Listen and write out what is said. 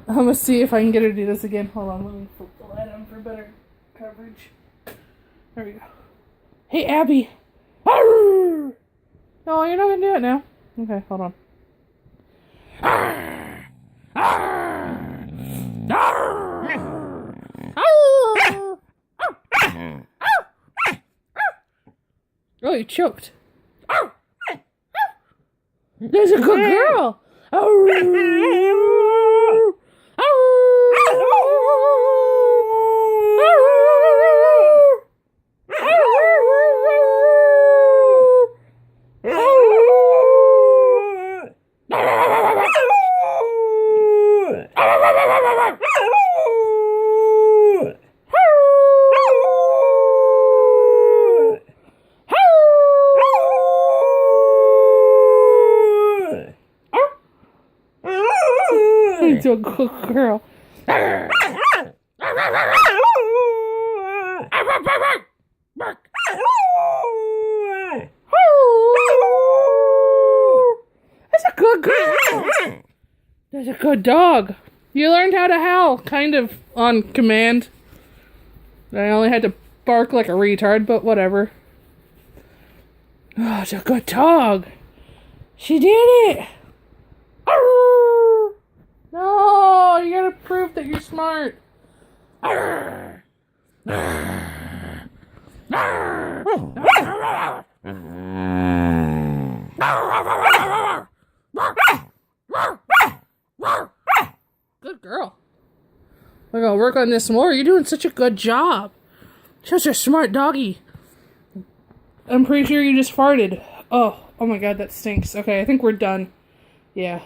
I'm gonna see if I can get her to do this again. Hold on, let me flip the light on for better coverage. There we go. Hey, Abby. Arr! No, you're not gonna do it now. Okay, hold on. Arr! Arr! Arr! Arr! Oh, you choked. There's a good girl. He's a good girl. That's a good girl. That's a good dog. You learned how to howl, kind of on command. I only had to bark like a retard, but whatever. Oh, it's a good dog. She did it. No, you gotta prove that you're smart. Good girl. We're gonna work on this more. You're doing such a good job. Such a smart doggy. I'm pretty sure you just farted. Oh my god, that stinks. Okay, I think we're done. Yeah.